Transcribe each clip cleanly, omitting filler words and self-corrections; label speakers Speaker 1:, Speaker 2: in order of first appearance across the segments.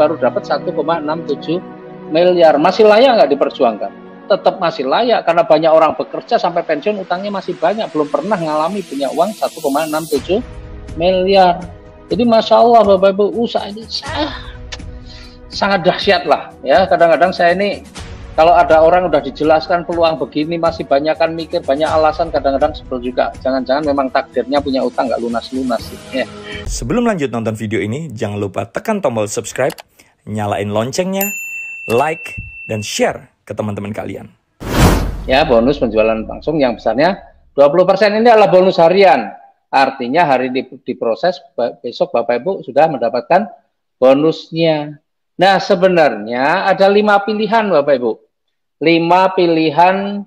Speaker 1: baru dapat 1,67 miliar. Masih layak nggak diperjuangkan? Tetap masih layak, karena banyak orang bekerja sampai pensiun utangnya masih banyak, belum pernah ngalami punya uang 1,67 miliar. Jadi Masya Allah Bapak Ibu, usaha ini sangat dahsyat lah ya. Kadang-kadang saya ini kalau ada orang udah dijelaskan peluang begini masih banyak kan mikir, banyak alasan, kadang-kadang sebel juga. Jangan-jangan memang takdirnya punya utang nggak lunas-lunas ya.
Speaker 2: Sebelum lanjut nonton video ini, jangan lupa tekan tombol subscribe, nyalain loncengnya, like, dan share ke teman-teman kalian.
Speaker 1: Ya, bonus penjualan langsung yang besarnya 20% ini adalah bonus harian. Artinya hari diproses, besok Bapak Ibu sudah mendapatkan bonusnya. Nah, sebenarnya ada 5 pilihan Bapak Ibu. 5 pilihan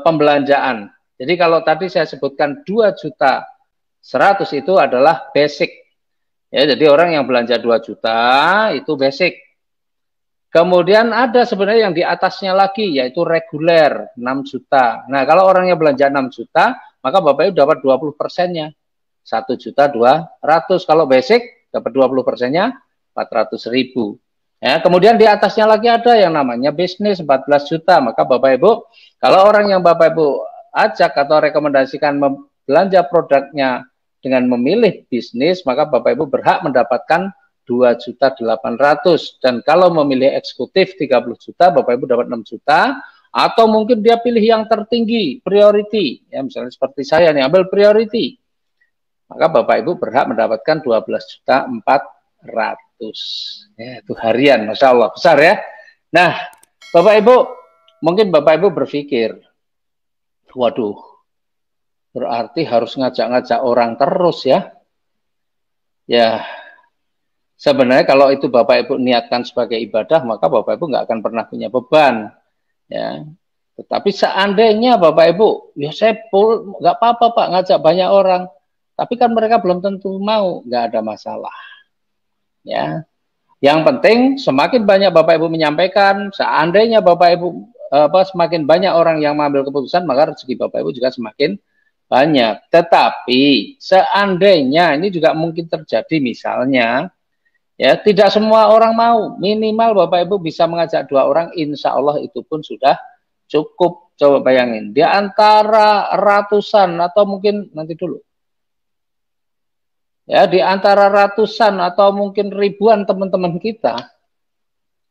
Speaker 1: pembelanjaan. Jadi kalau tadi saya sebutkan 2.100.000 itu adalah basic. Ya, jadi orang yang belanja 2 juta itu basic. Kemudian ada sebenarnya yang di atasnya lagi, yaitu reguler 6 juta. Nah, kalau orangnya belanja 6 juta, maka Bapak Ibu dapat 20%-nya. 1.200.000. Kalau basic dapat 20%-nya 400.000. Ya, kemudian di atasnya lagi ada yang namanya bisnis 14 juta. Maka Bapak Ibu, kalau orang yang Bapak Ibu ajak atau rekomendasikan belanja produknya dengan memilih bisnis, maka Bapak Ibu berhak mendapatkan 2.800.000. Dan kalau memilih eksekutif 30 juta, Bapak Ibu dapat 6 juta. Atau mungkin dia pilih yang tertinggi, priority. Ya, misalnya seperti saya nih, ambil priority. Maka Bapak Ibu berhak mendapatkan 12.400.000. Ya, itu harian, Masya Allah, besar ya. Nah, Bapak Ibu, mungkin Bapak Ibu berpikir, waduh, berarti harus ngajak-ngajak orang terus ya. Ya, sebenarnya kalau itu Bapak Ibu niatkan sebagai ibadah, maka Bapak Ibu nggak akan pernah punya beban. Ya, tetapi seandainya Bapak Ibu, ya saya nggak apa-apa Pak ngajak banyak orang, tapi kan mereka belum tentu mau, nggak ada masalah. Ya, yang penting semakin banyak Bapak Ibu menyampaikan, seandainya Bapak Ibu semakin banyak orang yang mengambil keputusan, maka rezeki Bapak Ibu juga semakin banyak. Tetapi seandainya ini juga mungkin terjadi, misalnya ya tidak semua orang mau, minimal Bapak Ibu bisa mengajak 2 orang, insya Allah itu pun sudah cukup. Coba bayangin, di antara ratusan atau mungkin nanti dulu. Ya, di antara ratusan atau mungkin ribuan teman-teman kita,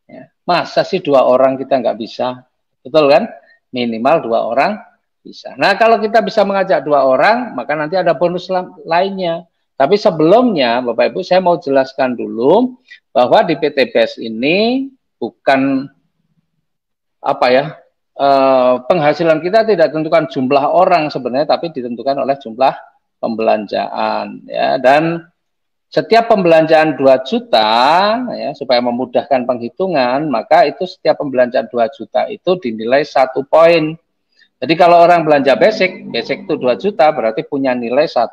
Speaker 1: ya, masa sih 2 orang kita nggak bisa? Betul kan? Minimal 2 orang bisa. Nah, kalau kita bisa mengajak 2 orang, maka nanti ada bonus lainnya. Tapi sebelumnya, Bapak Ibu, saya mau jelaskan dulu bahwa di PT BES ini bukan apa ya, penghasilan kita tidak ditentukan jumlah orang sebenarnya, tapi ditentukan oleh jumlah pembelanjaan ya. Dan setiap pembelanjaan 2 juta ya, supaya memudahkan penghitungan, maka itu setiap pembelanjaan 2 juta itu dinilai 1 poin. Jadi kalau orang belanja basic itu 2 juta berarti punya nilai 1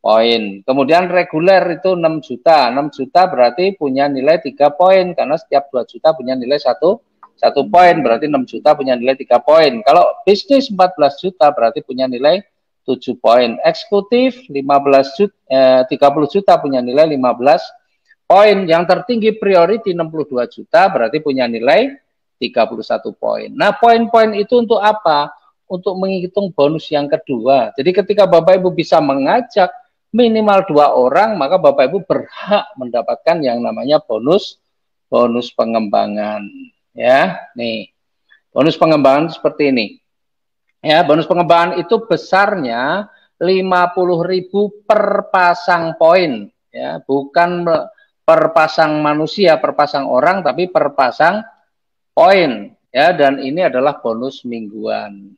Speaker 1: poin. Kemudian reguler itu 6 juta. 6 juta berarti punya nilai 3 poin, karena setiap 2 juta punya nilai 1 poin, berarti 6 juta punya nilai 3 poin. Kalau bisnis 14 juta berarti punya nilai 7 poin. Eksekutif 30 juta punya nilai 15 poin. Yang tertinggi priority 62 juta berarti punya nilai 31 poin. Nah, poin-poin itu untuk apa? Untuk menghitung bonus yang kedua. Jadi ketika Bapak Ibu bisa mengajak minimal 2 orang, maka Bapak Ibu berhak mendapatkan yang namanya bonus pengembangan. Ya, nih. Bonus pengembangan seperti ini. Ya, bonus pengembangan itu besarnya 50.000 per pasang poin, ya, bukan per pasang manusia, per pasang orang, tapi per pasang poin, ya. Dan ini adalah bonus mingguan.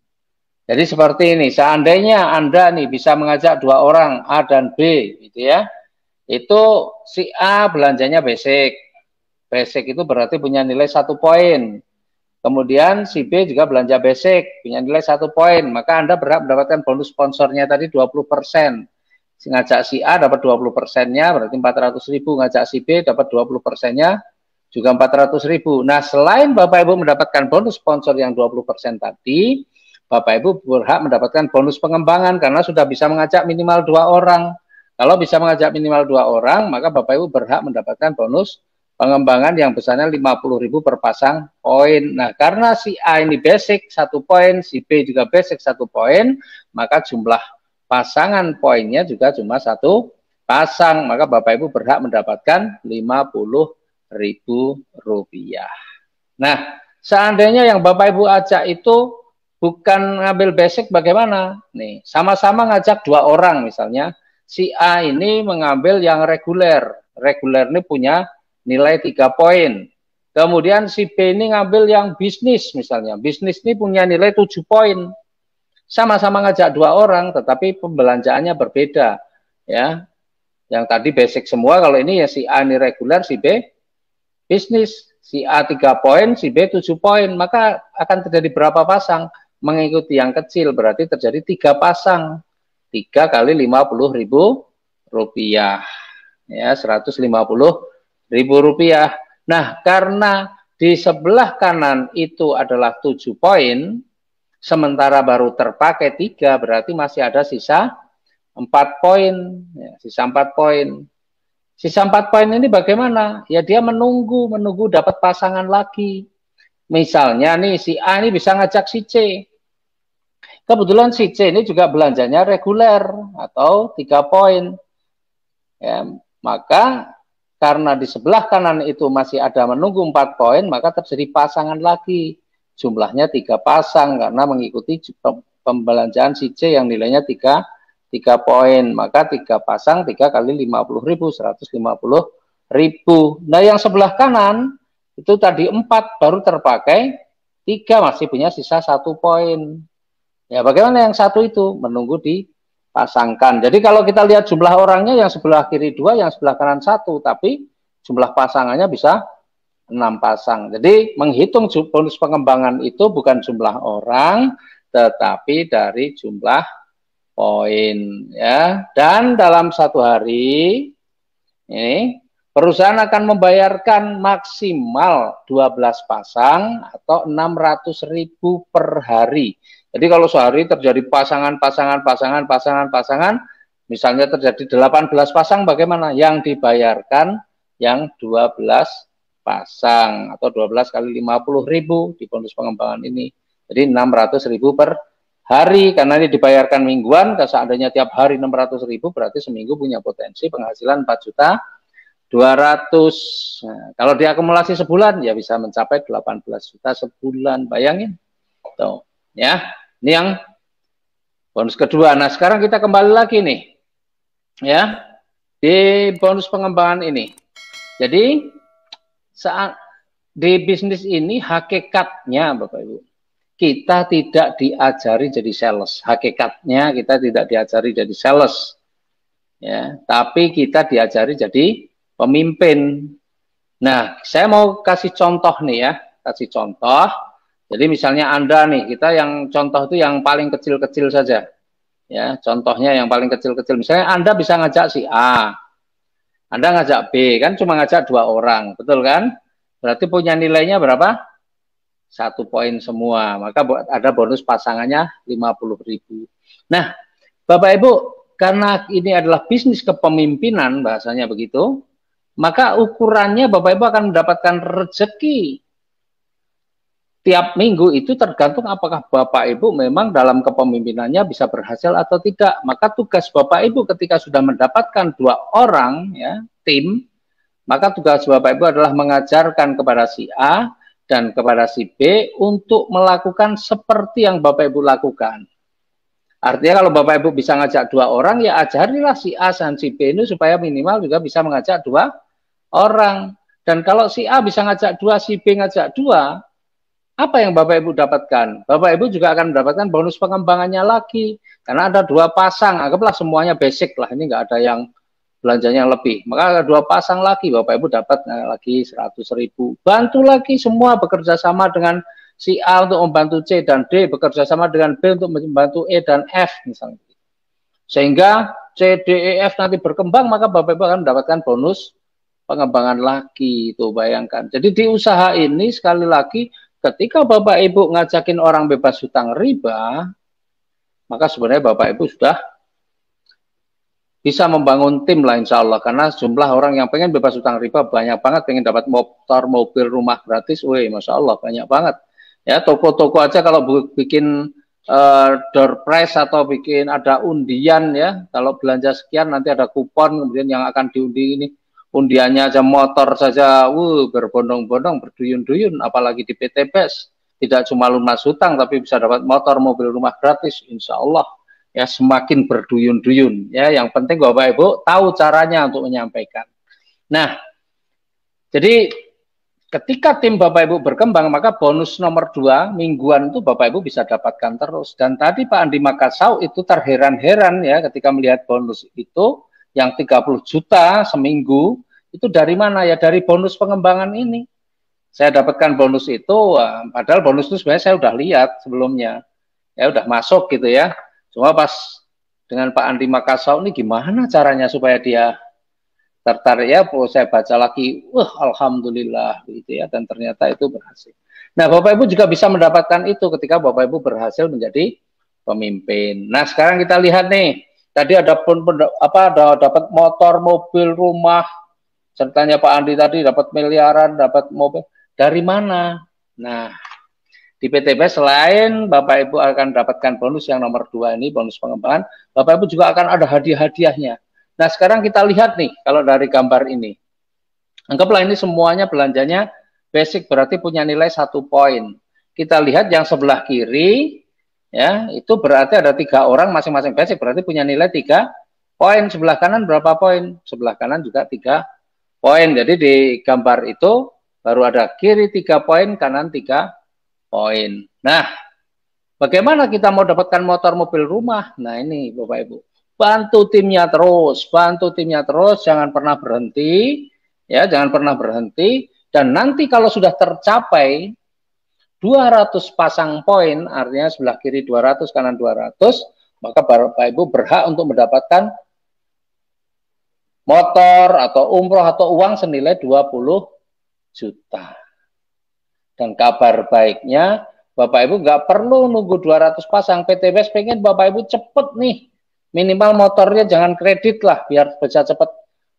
Speaker 1: Jadi seperti ini, seandainya Anda nih bisa mengajak 2 orang A dan B, gitu ya, itu si A belanjanya basic itu berarti punya nilai 1 poin. Kemudian si B juga belanja basic, punya nilai 1 poin. Maka Anda berhak mendapatkan bonus sponsornya tadi 20%. Ngajak si A dapat 20%-nya, berarti 400.000. Ngajak si B dapat 20%-nya, juga 400.000. Nah, selain Bapak Ibu mendapatkan bonus sponsor yang 20% tadi, Bapak Ibu berhak mendapatkan bonus pengembangan, karena sudah bisa mengajak minimal 2 orang. Kalau bisa mengajak minimal 2 orang, maka Bapak Ibu berhak mendapatkan bonus pengembangan yang besarnya 50.000 per pasang poin. Nah, karena si A ini basic 1 poin, si B juga basic 1 poin, maka jumlah pasangan poinnya juga cuma 1 pasang. Maka Bapak Ibu berhak mendapatkan Rp50.000. Nah, seandainya yang Bapak Ibu ajak itu bukan ngambil basic, bagaimana? Nih, sama-sama ngajak 2 orang misalnya. Si A ini mengambil yang reguler. Reguler ini punya nilai 3 poin. Kemudian si B ini ngambil yang bisnis misalnya. Bisnis ini punya nilai 7 poin. Sama-sama ngajak 2 orang, tetapi pembelanjaannya berbeda. Ya, yang tadi basic semua, kalau ini ya si A ini reguler, si B bisnis. Si A 3 poin, si B 7 poin. Maka akan terjadi berapa pasang? Mengikuti yang kecil, berarti terjadi 3 pasang. 3 kali Rp50.000. Ya, Rp150.000. Nah, karena di sebelah kanan itu adalah 7 poin, sementara baru terpakai 3, berarti masih ada sisa 4 poin. Ya, sisa 4 poin. Sisa 4 poin ini bagaimana? Ya dia menunggu dapat pasangan lagi. Misalnya nih, si A ini bisa ngajak si C. Kebetulan si C ini juga belanjanya reguler atau 3 poin. Ya, maka karena di sebelah kanan itu masih ada menunggu 4 poin, maka terjadi pasangan lagi. Jumlahnya 3 pasang karena mengikuti pembelanjaan si C yang nilainya 3 poin. Maka 3 pasang, 3 kali Rp50.000, Rp150.000. Nah, yang sebelah kanan itu tadi 4 baru terpakai, 3 masih punya sisa 1 poin. Ya, bagaimana yang satu itu? Menunggu dipasangkan. Jadi kalau kita lihat jumlah orangnya, yang sebelah kiri 2, yang sebelah kanan 1, tapi jumlah pasangannya bisa 6 pasang. Jadi menghitung bonus pengembangan itu bukan jumlah orang, tetapi dari jumlah poin. Ya. Dan dalam 1 hari, ini perusahaan akan membayarkan maksimal 12 pasang atau 600.000 per hari. Jadi kalau sehari terjadi pasangan, misalnya terjadi 18 pasang, bagaimana? Yang dibayarkan yang 12 pasang atau 12 kali Rp50.000 di bonus pengembangan ini. Jadi 600.000 per hari, karena ini dibayarkan mingguan. Seandainya tiap hari 600.000, berarti seminggu punya potensi penghasilan 4.200.000. Nah, kalau diakumulasi sebulan ya bisa mencapai 18 juta sebulan. Bayangin. Tuh, ya. Ini yang bonus kedua. Nah, sekarang kita kembali lagi nih. Ya. Di bonus pengembangan ini. Jadi saat di bisnis ini hakikatnya Bapak Ibu, kita tidak diajari jadi sales. Hakikatnya kita tidak diajari jadi sales. Ya, tapi kita diajari jadi pemimpin. Nah, saya mau kasih contoh nih ya, kasih contoh. Jadi misalnya Anda nih, kita yang contoh itu yang paling kecil-kecil saja. Ya, contohnya yang paling kecil-kecil. Misalnya Anda bisa ngajak si A, Anda ngajak B, kan cuma ngajak 2 orang, betul kan? Berarti punya nilainya berapa? 1 poin semua. Maka ada bonus pasangannya 50.000. Nah, Bapak Ibu, karena ini adalah bisnis kepemimpinan, bahasanya begitu, maka ukurannya Bapak Ibu akan mendapatkan rezeki tiap minggu itu tergantung apakah Bapak Ibu memang dalam kepemimpinannya bisa berhasil atau tidak. Maka tugas Bapak Ibu ketika sudah mendapatkan 2 orang ya, tim, maka tugas Bapak Ibu adalah mengajarkan kepada si A dan kepada si B untuk melakukan seperti yang Bapak Ibu lakukan. Artinya kalau Bapak Ibu bisa ngajak 2 orang, ya ajarilah si A dan si B ini supaya minimal juga bisa mengajak 2 orang. Dan kalau si A bisa ngajak 2, si B ngajak 2, apa yang Bapak Ibu dapatkan? Bapak Ibu juga akan mendapatkan bonus pengembangannya lagi. Karena ada 2 pasang, anggaplah semuanya basic lah, ini nggak ada yang belanjanya yang lebih. Maka ada 2 pasang lagi, Bapak Ibu dapat lagi 100.000. Bantu lagi semua bekerja sama dengan si A untuk membantu C dan D, bekerja sama dengan B untuk membantu E dan F misalnya. Sehingga C, D, E, F nanti berkembang, maka Bapak Ibu akan mendapatkan bonus pengembangan lagi. Itu bayangkan. Jadi di usaha ini sekali lagi, ketika Bapak Ibu ngajakin orang bebas hutang riba, maka sebenarnya Bapak Ibu sudah bisa membangun tim lah insya Allah, karena jumlah orang yang pengen bebas utang riba banyak banget, pengen dapat motor, mobil, rumah gratis, wih Masya Allah banyak banget. Ya toko-toko aja kalau bikin door prize atau bikin ada undian ya, kalau belanja sekian nanti ada kupon kemudian yang akan diundi ini, undiannya aja motor saja, berbondong-bondong, berduyun-duyun, apalagi di PTBes, tidak cuma lunas hutang tapi bisa dapat motor, mobil, rumah gratis, insya Allah ya semakin berduyun-duyun ya. Yang penting Bapak Ibu tahu caranya untuk menyampaikan. Nah, jadi ketika tim Bapak Ibu berkembang, maka bonus nomor 2 mingguan itu Bapak Ibu bisa dapatkan terus. Dan tadi Pak Andi Makassau itu terheran-heran ya ketika melihat bonus itu yang 30 juta seminggu, itu dari mana ya? Dari bonus pengembangan ini. Saya dapatkan bonus itu, padahal bonus itu sebenarnya saya udah lihat sebelumnya. Ya udah masuk gitu ya. Cuma pas dengan Pak Andi Makassau ini gimana caranya supaya dia tertarik ya, saya baca lagi, alhamdulillah gitu ya, dan ternyata itu berhasil. Nah, Bapak Ibu juga bisa mendapatkan itu ketika Bapak Ibu berhasil menjadi pemimpin. Nah, sekarang kita lihat nih, tadi ada dapat motor, mobil, rumah, sertanya Pak Andi tadi dapat miliaran, dapat mobil, dari mana? Nah, di PTBes selain Bapak Ibu akan dapatkan bonus yang nomor 2 ini, bonus pengembangan, Bapak Ibu juga akan ada hadiah-hadiahnya. Nah, sekarang kita lihat nih, kalau dari gambar ini. Anggaplah ini semuanya belanjanya basic, berarti punya nilai 1 poin. Kita lihat yang sebelah kiri, ya, itu berarti ada 3 orang masing-masing basic, berarti punya nilai 3 poin. Sebelah kanan berapa poin? Sebelah kanan juga 3 poin. Jadi di gambar itu baru ada kiri 3 poin, kanan 3 poin. Nah, bagaimana kita mau dapatkan motor, mobil, rumah? Nah, ini Bapak Ibu. Bantu timnya terus, jangan pernah berhenti, ya, jangan pernah berhenti. Dan nanti kalau sudah tercapai 200 pasang poin, artinya sebelah kiri 200, kanan 200, maka Bapak Ibu berhak untuk mendapatkan motor atau umroh atau uang senilai 20 juta. Dan kabar baiknya, Bapak Ibu nggak perlu nunggu 200 pasang. PTBes pengen Bapak Ibu cepet nih. Minimal motornya jangan kredit lah, biar bisa cepet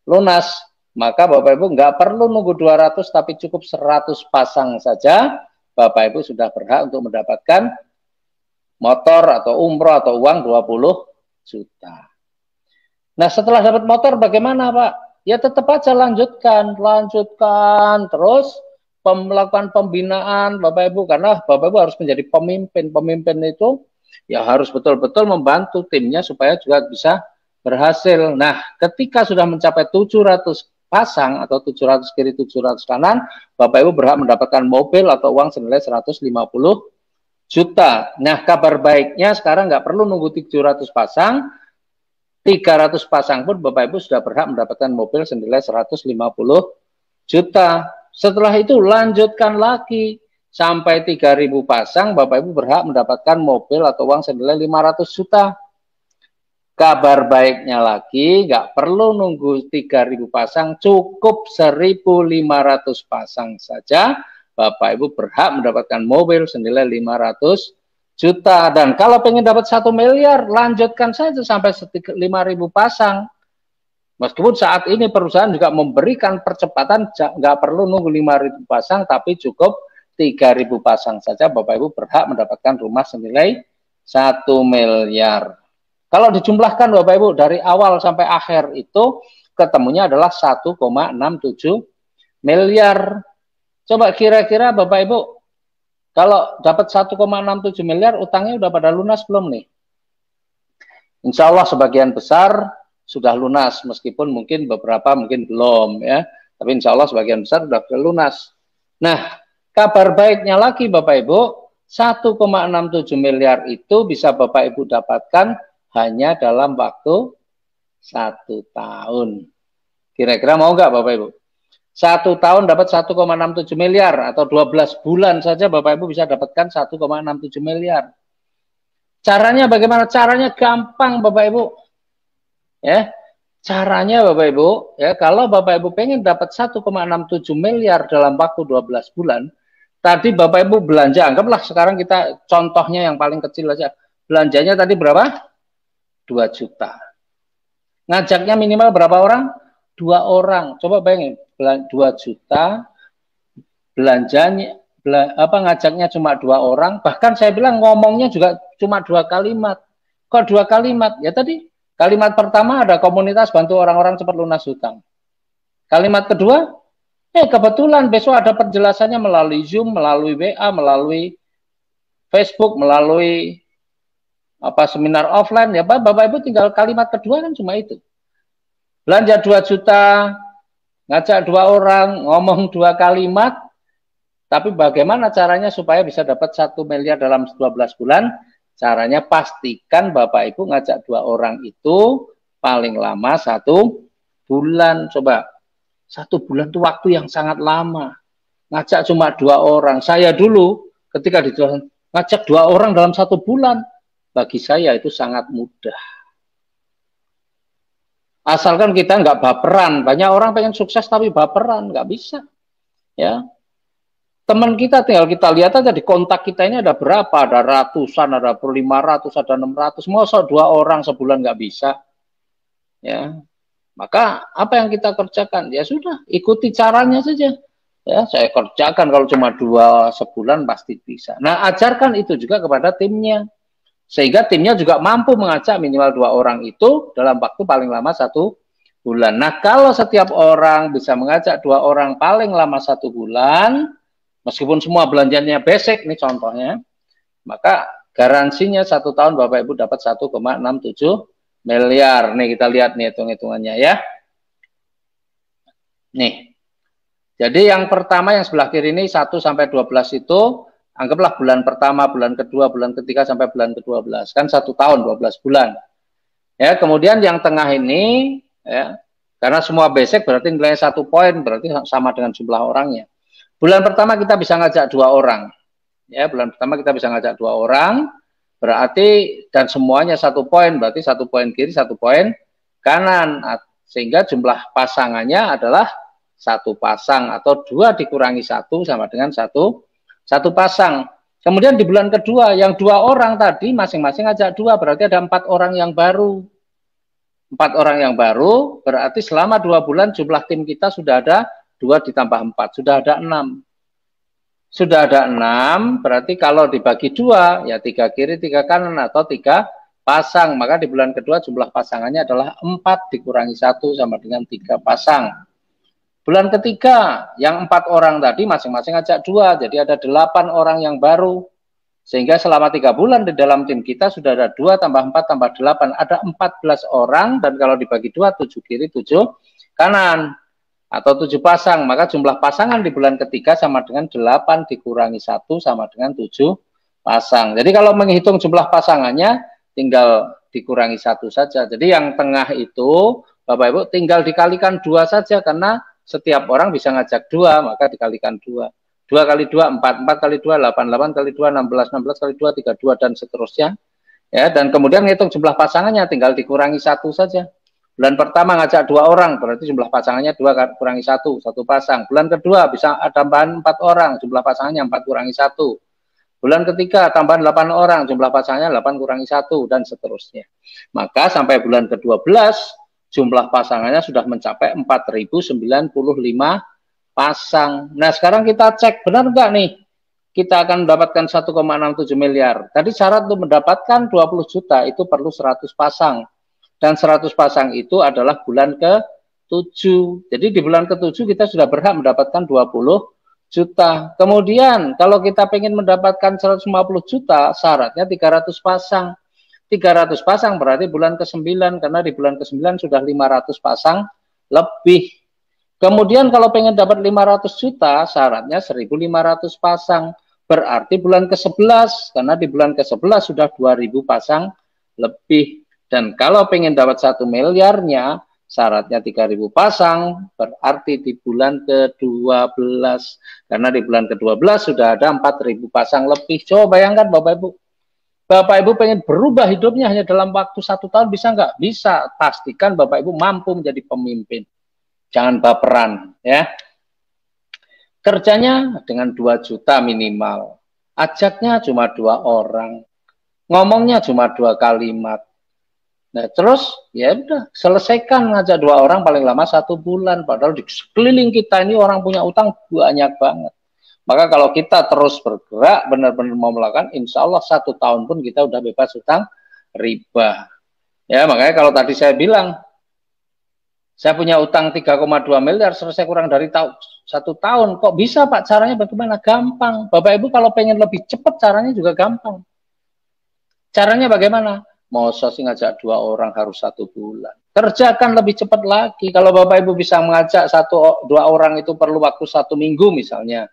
Speaker 1: lunas. Maka Bapak Ibu nggak perlu nunggu 200, tapi cukup 100 pasang saja. Bapak Ibu sudah berhak untuk mendapatkan motor atau umroh atau uang 20 juta. Nah, setelah dapat motor bagaimana Pak? Ya tetap aja lanjutkan terus melakukan pembinaan Bapak Ibu, karena Bapak Ibu harus menjadi pemimpin. Pemimpin itu ya harus betul-betul membantu timnya supaya juga bisa berhasil. Nah, ketika sudah mencapai 700 pasang atau 700 kiri 700 kanan, Bapak Ibu berhak mendapatkan mobil atau uang senilai 150 juta. Nah, kabar baiknya sekarang nggak perlu nunggu 700 pasang, 300 pasang pun Bapak Ibu sudah berhak mendapatkan mobil senilai 150 juta. Setelah itu lanjutkan lagi sampai 3.000 pasang, Bapak Ibu berhak mendapatkan mobil atau uang senilai 500 juta. Kabar baiknya lagi, nggak perlu nunggu 3.000 pasang, cukup 1.500 pasang saja, Bapak Ibu berhak mendapatkan mobil senilai 500 juta. Dan kalau pengen dapat 1 miliar, lanjutkan saja sampai 5.000 pasang. Meskipun saat ini perusahaan juga memberikan percepatan, nggak perlu nunggu 5.000 pasang, tapi cukup 3.000 pasang saja, Bapak Ibu berhak mendapatkan rumah senilai 1 miliar. Kalau dijumlahkan Bapak Ibu dari awal sampai akhir itu ketemunya adalah 1,67 miliar. Coba kira-kira Bapak Ibu, kalau dapat 1,67 miliar, utangnya udah pada lunas belum nih? Insya Allah sebagian besar sudah lunas, meskipun mungkin beberapa mungkin belum ya, tapi insya Allah sebagian besar sudah lunas. Nah, kabar baiknya lagi Bapak Ibu, 1,67 miliar itu bisa Bapak Ibu dapatkan hanya dalam waktu 1 tahun. Kira-kira mau nggak Bapak Ibu? 1 tahun dapat 1,67 miliar, atau 12 bulan saja Bapak Ibu bisa dapatkan 1,67 miliar. Caranya bagaimana? Caranya gampang Bapak Ibu. Ya, caranya Bapak Ibu, ya, kalau Bapak Ibu pengen dapat 1,67 miliar dalam waktu 12 bulan, tadi Bapak Ibu belanja, anggaplah sekarang kita contohnya yang paling kecil aja, belanjanya tadi berapa? 2 juta. Ngajaknya minimal berapa orang? 2 orang. Coba bayangin, 2 juta, belanjanya, ngajaknya cuma 2 orang. Bahkan saya bilang ngomongnya juga cuma 2 kalimat. Kok 2 kalimat? Ya tadi, kalimat pertama ada komunitas bantu orang-orang cepat lunas hutang. Kalimat kedua, kebetulan besok ada penjelasannya melalui Zoom, melalui WA, melalui Facebook, melalui seminar offline. Ya Bapak Ibu tinggal kalimat kedua kan cuma itu. Belanja 2 juta, ngajak 2 orang, ngomong 2 kalimat, tapi bagaimana caranya supaya bisa dapat 1 miliar dalam 12 bulan? Caranya pastikan Bapak Ibu ngajak 2 orang itu paling lama 1 bulan. Coba, 1 bulan itu waktu yang sangat lama. Ngajak cuma 2 orang. Saya dulu ketika dijual ngajak 2 orang dalam 1 bulan, bagi saya itu sangat mudah. Asalkan kita nggak baperan. Banyak orang pengen sukses tapi baperan, nggak bisa. Ya, teman kita tinggal kita lihat aja di kontak kita ini ada berapa, ada ratusan, ada 500, ada 600. Masa 2 orang sebulan nggak bisa? Ya, maka apa yang kita kerjakan? Ya sudah, ikuti caranya saja. Ya, saya kerjakan kalau cuma 2 sebulan pasti bisa. Nah, ajarkan itu juga kepada timnya. Sehingga timnya juga mampu mengajak minimal 2 orang itu dalam waktu paling lama 1 bulan. Nah, kalau setiap orang bisa mengajak 2 orang paling lama 1 bulan, meskipun semua belanjanya basic, nih contohnya, maka garansinya 1 tahun Bapak Ibu dapat 1,67 miliar. Nih kita lihat nih hitung-hitungannya ya. Nih. Jadi yang pertama yang sebelah kiri ini 1 sampai 12 itu anggaplah bulan pertama, bulan kedua, bulan ketiga sampai bulan ke-12. Kan 1 tahun 12 bulan. Ya, kemudian yang tengah ini ya, karena semua basic berarti nilainya 1 poin, berarti sama dengan jumlah orangnya. Bulan pertama kita bisa ngajak 2 orang. Ya, bulan pertama kita bisa ngajak 2 orang, berarti dan semuanya 1 poin, berarti 1 poin kiri, 1 poin kanan. Sehingga jumlah pasangannya adalah 1 pasang atau 2 dikurangi 1 sama dengan 1 pasang. Kemudian di bulan kedua yang 2 orang tadi masing-masing ajak 2, berarti ada 4 orang yang baru. 4 orang yang baru berarti selama 2 bulan jumlah tim kita sudah ada 2 ditambah 4, sudah ada 6. Sudah ada 6, berarti kalau dibagi 2 ya 3 kiri 3 kanan atau 3 pasang. Maka di bulan kedua jumlah pasangannya adalah 4 dikurangi 1 sama dengan 3 pasang. Bulan ketiga, yang 4 orang tadi masing-masing ajak 2, jadi ada 8 orang yang baru. Sehingga selama 3 bulan di dalam tim kita sudah ada 2 tambah 4 tambah 8, ada 14 orang, dan kalau dibagi 2, 7 kiri, 7 kanan, atau 7 pasang, maka jumlah pasangan di bulan ketiga sama dengan 8 dikurangi 1 sama dengan 7 pasang. Jadi kalau menghitung jumlah pasangannya, tinggal dikurangi 1 saja. Jadi yang tengah itu, Bapak Ibu, tinggal dikalikan 2 saja, karena setiap orang bisa ngajak 2, maka dikalikan 2. 2 kali 2, 4, 4 kali 2, 8, 8 kali 2, 16, 16 kali 2, 32, dan seterusnya. Ya, dan kemudian ngitung jumlah pasangannya, tinggal dikurangi 1 saja. Bulan pertama ngajak 2 orang, berarti jumlah pasangannya 2 kurangi 1, 1 pasang. Bulan kedua bisa tambahan 4 orang, jumlah pasangannya 4 kurangi 1. Bulan ketiga tambahan 8 orang, jumlah pasangannya 8 kurangi 1, dan seterusnya. Maka sampai bulan ke-12, jumlah pasangannya sudah mencapai 4095 pasang. Nah, sekarang kita cek benar nggak nih kita akan mendapatkan 1,67 miliar. Tadi syarat untuk mendapatkan 20 juta itu perlu 100 pasang. Dan 100 pasang itu adalah bulan ke-7. Jadi di bulan ke-7 kita sudah berhak mendapatkan 20 juta. Kemudian kalau kita ingin mendapatkan 150 juta, syaratnya 300 pasang. 300 pasang berarti bulan ke-9, karena di bulan ke-9 sudah 500 pasang lebih. Kemudian kalau pengen dapat 500 juta, syaratnya 1.500 pasang. Berarti bulan ke-11, karena di bulan ke-11 sudah 2.000 pasang lebih. Dan kalau pengen dapat 1 miliarnya, syaratnya 3.000 pasang, berarti di bulan ke-12. Karena di bulan ke-12 sudah ada 4.000 pasang lebih. Coba bayangkan Bapak Ibu. Bapak Ibu pengen berubah hidupnya hanya dalam waktu 1 tahun, bisa nggak? Bisa. Pastikan Bapak Ibu mampu menjadi pemimpin. Jangan baperan, ya. Kerjanya dengan 2 juta minimal. Ajaknya cuma 2 orang. Ngomongnya cuma 2 kalimat. Nah, terus ya udah selesaikan, ngajak 2 orang paling lama 1 bulan. Padahal di sekeliling kita ini orang punya utang banyak banget. Maka kalau kita terus bergerak, benar-benar mau melakukan, insya Allah 1 tahun pun kita udah bebas utang riba. Ya, makanya kalau tadi saya bilang, saya punya utang 3,2 miliar, selesai kurang dari 1 tahun. Kok bisa Pak? Caranya bagaimana? Gampang. Bapak Ibu kalau pengen lebih cepat, caranya juga gampang. Caranya bagaimana? Mau sih ngajak 2 orang harus 1 bulan. Kerjakan lebih cepat lagi. Kalau Bapak Ibu bisa mengajak 1-2 orang itu perlu waktu 1 minggu misalnya.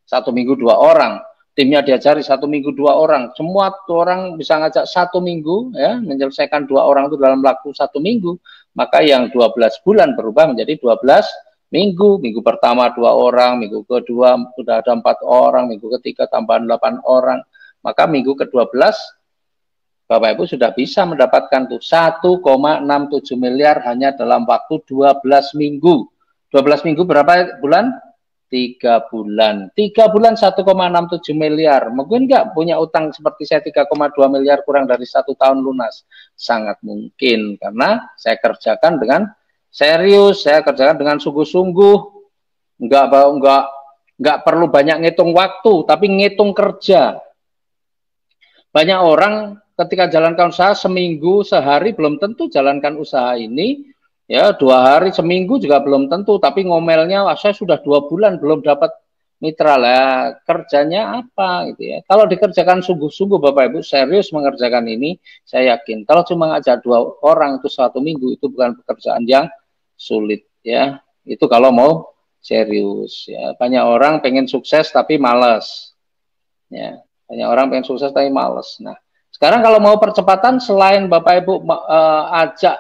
Speaker 1: 1 minggu 2 orang. Timnya diajari 1 minggu 2 orang. Semua orang bisa ngajak 1 minggu, ya, menyelesaikan 2 orang itu dalam waktu 1 minggu. Maka yang 12 bulan berubah menjadi 12 minggu. Minggu pertama 2 orang, minggu kedua sudah ada 4 orang, minggu ketiga tambahan 8 orang. Maka minggu ke-12 Bapak Ibu sudah bisa mendapatkan tuh 1,67 miliar hanya dalam waktu 12 minggu. 12 minggu berapa bulan? 3 bulan. 3 bulan 1,67 miliar. Mungkin nggak punya utang seperti saya 3,2 miliar kurang dari 1 tahun lunas? Sangat mungkin karena saya kerjakan dengan serius, saya kerjakan dengan sungguh-sungguh. Nggak perlu banyak ngitung waktu, tapi ngitung kerja. Banyak orang ketika jalankan usaha seminggu, sehari belum tentu jalankan usaha ini, ya 2 hari, seminggu juga belum tentu, tapi ngomelnya, wah saya sudah 2 bulan belum dapat mitra lah, kerjanya apa gitu ya. Kalau dikerjakan sungguh-sungguh Bapak Ibu serius mengerjakan ini, saya yakin kalau cuma ngajak 2 orang itu 1 minggu itu bukan pekerjaan yang sulit ya. Itu kalau mau serius ya. Banyak orang pengen sukses tapi malas ya. Banyak orang pengen sukses tapi males. Nah, sekarang kalau mau percepatan, selain Bapak Ibu ajak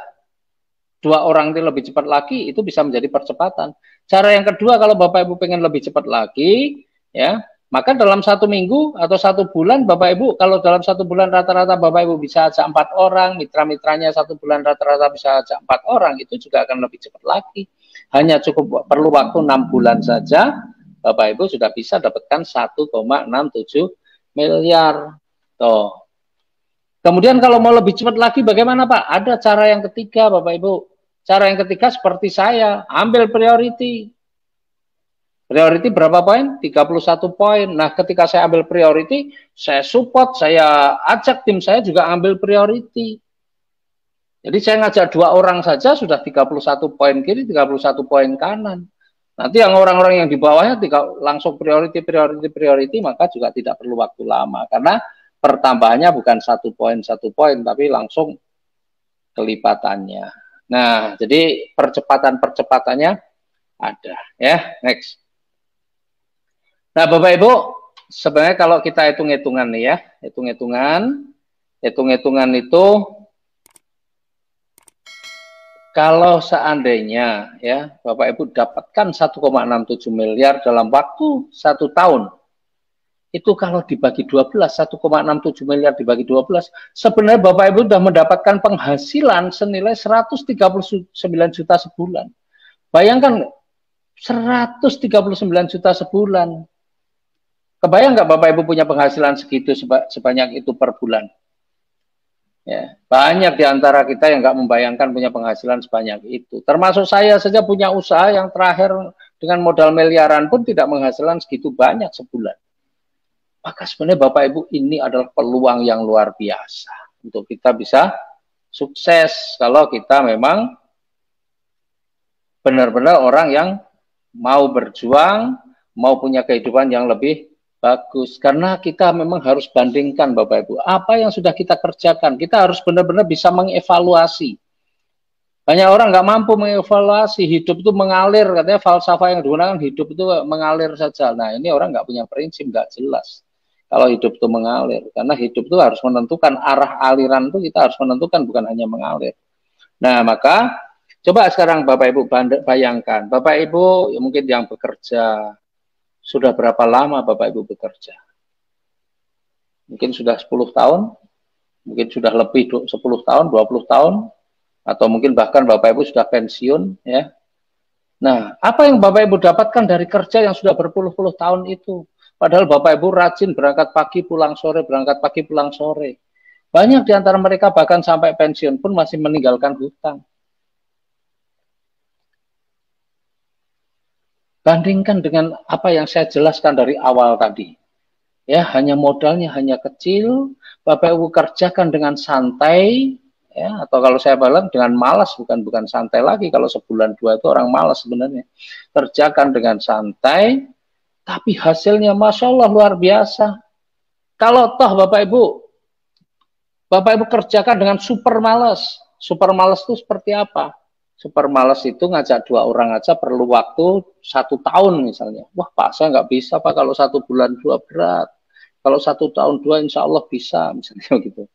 Speaker 1: 2 orang itu lebih cepat lagi, itu bisa menjadi percepatan. Cara yang kedua, kalau Bapak Ibu pengen lebih cepat lagi, ya, maka dalam 1 minggu atau 1 bulan, Bapak Ibu, kalau dalam 1 bulan rata-rata Bapak Ibu bisa ajak 4 orang, mitra-mitranya 1 bulan rata-rata bisa ajak 4 orang, itu juga akan lebih cepat lagi. Hanya cukup perlu waktu 6 bulan saja, Bapak Ibu sudah bisa dapatkan 1,67 miliar. Tuh. Kemudian kalau mau lebih cepat lagi bagaimana Pak? Ada cara yang ketiga Bapak Ibu. Cara yang ketiga seperti saya, ambil priority. Priority berapa poin? 31 poin. Nah, ketika saya ambil priority, saya support, saya ajak tim saya juga ambil priority. Jadi saya ngajak 2 orang saja sudah 31 poin kiri, 31 poin kanan. Nanti yang orang-orang yang di bawahnya langsung priority, maka juga tidak perlu waktu lama. Karena pertambahannya bukan 1 poin, tapi langsung kelipatannya. Nah, jadi percepatan-percepatannya ada. Ya, next. Nah, Bapak Ibu, sebenarnya kalau kita hitung-hitungan nih ya, hitung-hitungan itu kalau seandainya ya Bapak Ibu dapatkan 1,67 miliar dalam waktu 1 tahun, itu kalau dibagi 12, 1,67 miliar dibagi 12, sebenarnya Bapak Ibu sudah mendapatkan penghasilan senilai 139 juta sebulan. Bayangkan 139 juta sebulan. Kebayang nggak Bapak Ibu punya penghasilan segitu sebanyak itu per bulan? Ya, banyak di antara kita yang nggak membayangkan punya penghasilan sebanyak itu. Termasuk saya saja punya usaha yang terakhir dengan modal miliaran pun tidak menghasilkan segitu banyak sebulan. Maka sebenarnya Bapak Ibu ini adalah peluang yang luar biasa untuk kita bisa sukses kalau kita memang benar-benar orang yang mau berjuang, mau punya kehidupan yang lebih bagus, karena kita memang harus bandingkan Bapak Ibu, apa yang sudah kita kerjakan, kita harus benar-benar bisa mengevaluasi. Banyak orang nggak mampu mengevaluasi, hidup itu mengalir, katanya falsafah yang digunakan hidup itu mengalir saja. Nah ini orang nggak punya prinsip, nggak jelas. Kalau hidup itu mengalir, karena hidup itu harus menentukan arah aliran itu kita harus menentukan, bukan hanya mengalir. Nah maka coba sekarang Bapak Ibu bayangkan, Bapak Ibu mungkin yang bekerja, sudah berapa lama Bapak Ibu bekerja? Mungkin sudah 10 tahun, mungkin sudah lebih 10 tahun, 20 tahun, atau mungkin bahkan Bapak Ibu sudah pensiun ya. Nah, apa yang Bapak Ibu dapatkan dari kerja yang sudah berpuluh-puluh tahun itu? Padahal Bapak Ibu rajin berangkat pagi pulang sore, berangkat pagi pulang sore. Banyak di antara mereka bahkan sampai pensiun pun masih meninggalkan hutang. Bandingkan dengan apa yang saya jelaskan dari awal tadi. Ya, hanya modalnya hanya kecil, Bapak Ibu kerjakan dengan santai, ya, atau kalau saya bilang dengan malas, bukan santai lagi. Kalau sebulan dua itu orang malas sebenarnya. Kerjakan dengan santai, tapi hasilnya Masya Allah luar biasa. Kalau toh Bapak Ibu kerjakan dengan super malas. Super malas itu seperti apa? Super malas itu ngajak dua orang aja perlu waktu 1 tahun misalnya. Wah Pak, saya nggak bisa Pak kalau 1 bulan 2 berat. Kalau 1 tahun 2 insya Allah bisa misalnya gitu.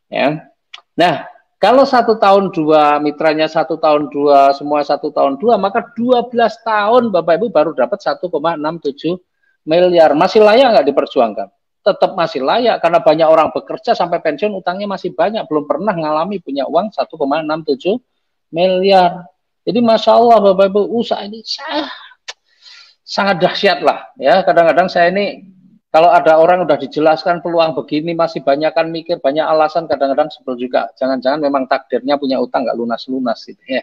Speaker 1: Ya. Nah, kalau 1 tahun 2 mitranya 1 tahun 2 semua 1 tahun 2 maka 12 tahun Bapak Ibu baru dapat 1,67 miliar. Masih layak nggak diperjuangkan? Tetap masih layak karena banyak orang bekerja sampai pensiun utangnya masih banyak, belum pernah ngalami punya uang 1,67 miliar. Jadi Masya Allah Bapak Ibu usaha ini sangat dahsyat lah ya. Kadang-kadang saya ini kalau ada orang udah dijelaskan peluang begini masih banyak kan mikir banyak alasan, kadang-kadang sebel juga. Jangan-jangan memang takdirnya punya utang nggak lunas-lunas gitu ya.